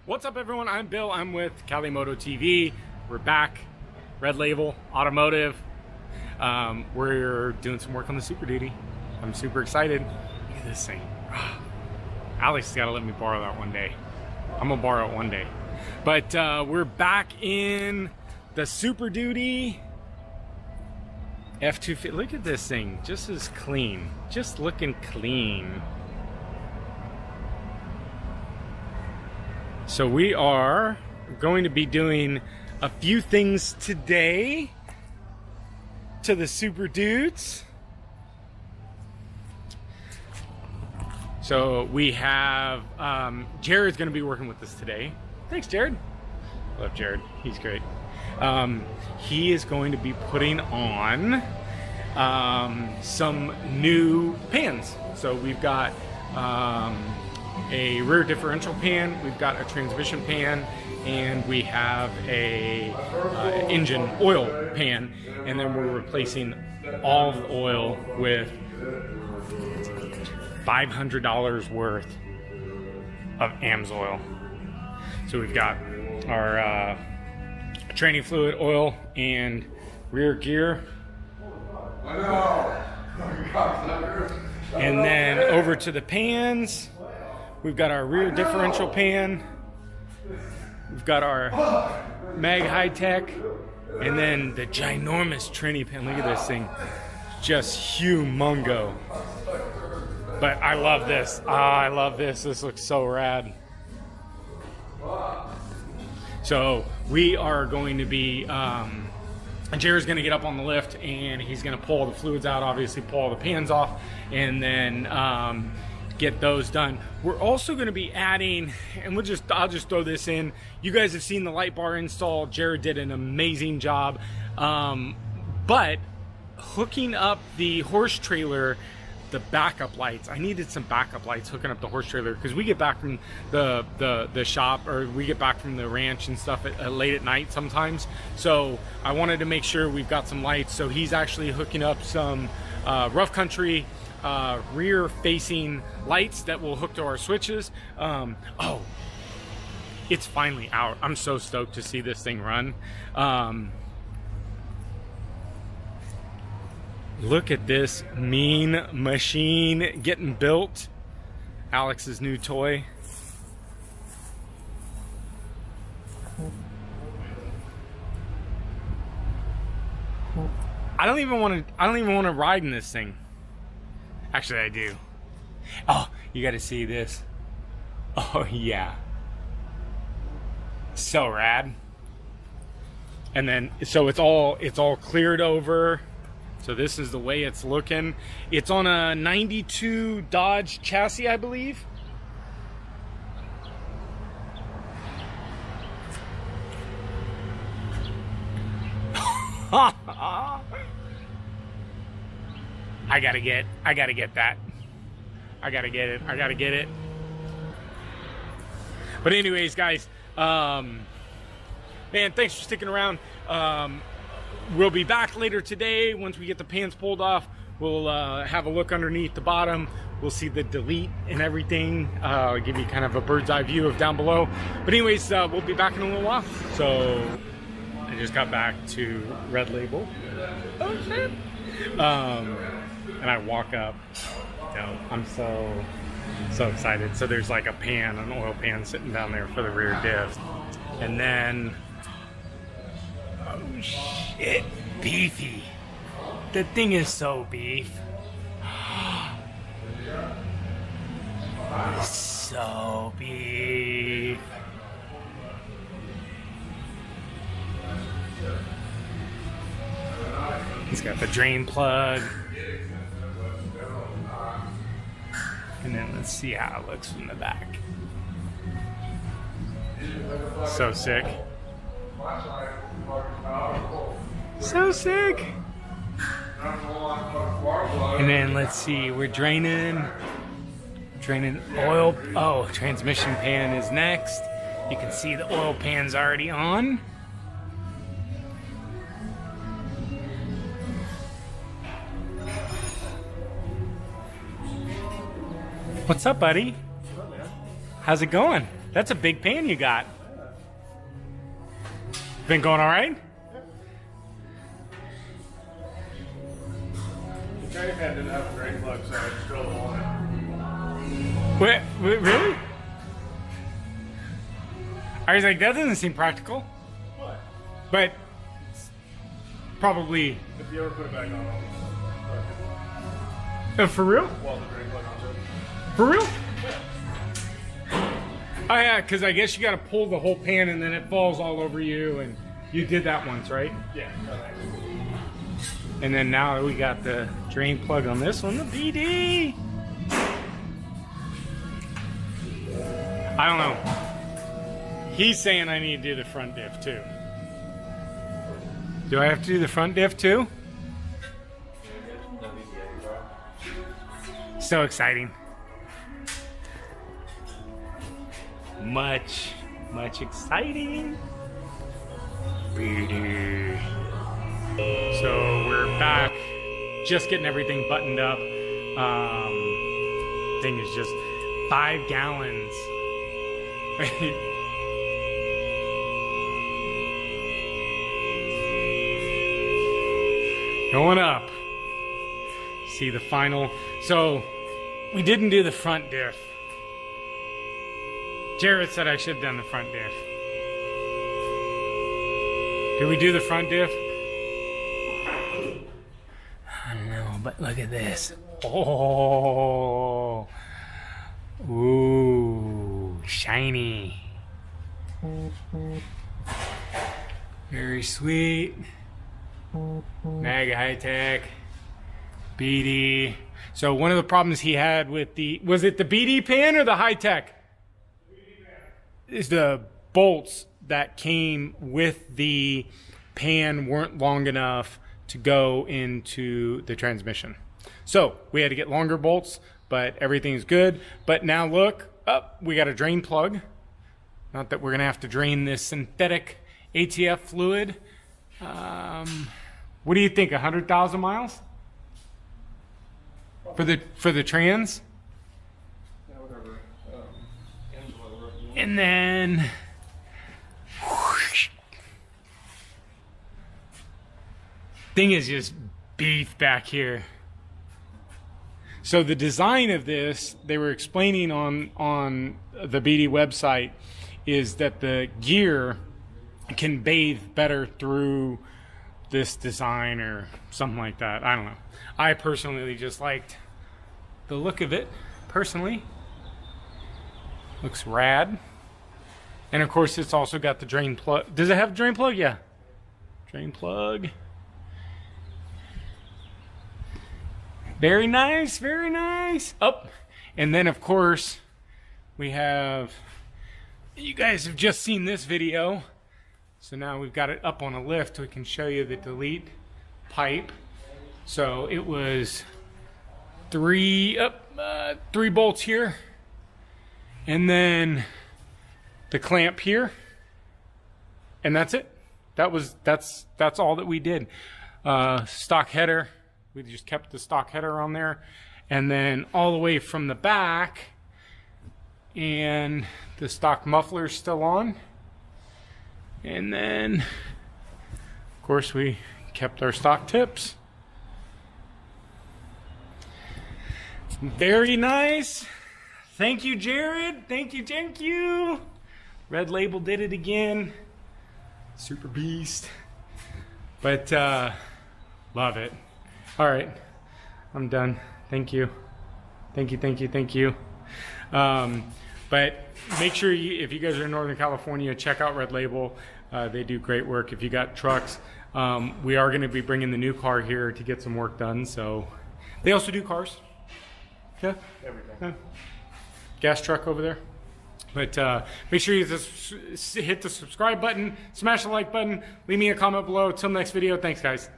What's up, everyone? I'm Bill. I'm with Kalimoto TV. We're back. Red Label Automotive. We're doing some work on the Super Duty. I'm super excited. Look at this thing. Alex has got to let me borrow that one day. I'm gonna borrow it one day. But we're back in the Super Duty F-250. Look at this thing. Just as clean. Just looking clean. So we are going to be doing a few things today to the Super Dudes. So we have Jared's going to be working with us today. Thanks, Jared. Love Jared. He's great. He is going to be putting on some new pans. So we've got a rear differential pan, we've got a transmission pan, and we have a engine oil pan, and then we're replacing all the oil with $500 worth of AMSOIL. So we've got our training fluid, oil, and rear gear. And then over to the pans, we've got our rear differential pan, we've got our Mag-Hytec, and then the ginormous Trini pan. Look at this thing, just humongo. But I love this. I love this. This looks so rad. So we are going to be, Jared's going to get up on the lift and he's going to pull all the fluids out, obviously pull all the pans off, and then get those done. We're also going to be adding, and I'll just throw this in. You guys have seen the light bar install. Jared did an amazing job. But hooking up the horse trailer, the backup lights, I needed some backup lights hooking up the horse trailer, because we get back from the shop, or we get back from the ranch and stuff late at night sometimes. So I wanted to make sure we've got some lights. So he's actually hooking up some rough country rear facing lights that will hook to our switches. Oh, it's finally out. I'm so stoked to see this thing run. Look at this mean machine getting built. Alex's new toy. I don't even want to ride in this thing. Actually, I do. Oh, you got to see this. Oh yeah. So rad. And then so it's all cleared over. So this is the way it's looking. It's on a 92 Dodge chassis, I believe. I gotta get that. I gotta get it. But anyways, guys, man, thanks for sticking around. We'll be back later today. Once we get the pans pulled off, we'll have a look underneath the bottom. We'll see the delete and everything. I'll give you kind of a bird's eye view of down below. But anyways, we'll be back in a little while. So I just got back to Red Label. Oh shit. And I walk up. I'm so excited. So there's like a pan, an oil pan sitting down there for the rear diff. And then, oh shit, beefy. The thing is so beef. So beef. He's got the drain plug. And then let's see how it looks from the back. So sick. So sick. And then let's see, we're draining oil. Oh, transmission pan is next. You can see the oil pan's already on. What's up, buddy? How's it going? That's a big pan you got. Been going all right? The drain pan didn't have a drain plug, so I just drilled a hole in it. Wait, really? I was like, that doesn't seem practical. What? But probably. If you ever put it back on, For real? weld the drain plug onto it. For real? Oh yeah, because I guess you got to pull the whole pan and then it falls all over you, and you did that once, right? Yeah. And then now we got the drain plug on this one, the BD. I don't know. He's saying I need to do the front diff too. Do I have to do the front diff too? So exciting. Much exciting. So we're back, just getting everything buttoned up. Thing is just 5 gallons. Going up. See the final. So we didn't do the front diff. Jared said I should have done the front diff. Did we do the front diff? I don't know, but look at this. Oh. Ooh, shiny. Very sweet. Mag-Hytec. BD. So one of the problems he had with the, was it the BD pan or the Hytec? Is the bolts that came with the pan weren't long enough to go into the transmission. So we had to get longer bolts, but everything's good. But now look, we got a drain plug. Not that we're gonna have to drain this synthetic ATF fluid. What do you think, 100,000 miles? For the trans? Yeah, whatever. And then thing is just beef back here. So the design of this, they were explaining on the BD website, is that the gear can bathe better through this design or something like that. I don't know. I personally just liked the look of it, personally. Looks rad. And of course it's also got the drain plug. Does it have a drain plug? Yeah. Drain plug. Very nice, very nice. Up. And then of course we have, you guys have just seen this video. So now we've got it up on a lift so we can show you the delete pipe. So it was three bolts here, and then the clamp here, and that's it. That's all that we did. Stock header, we just kept the stock header on there, and then all the way from the back, and the stock muffler's still on. And then, of course, we kept our stock tips. Very nice. Thank you, Jared. Thank you, thank you. Red Label did it again. Super beast. But, love it. All right, I'm done. Thank you. Thank you, thank you, thank you. But make sure if you guys are in Northern California, check out Red Label. They do great work. If you got trucks, we are going to be bringing the new car here to get some work done. So they also do cars. Yeah, everything. Gas truck over there. But make sure you hit the subscribe button, smash the like button, leave me a comment below. Till next video. Thanks, guys.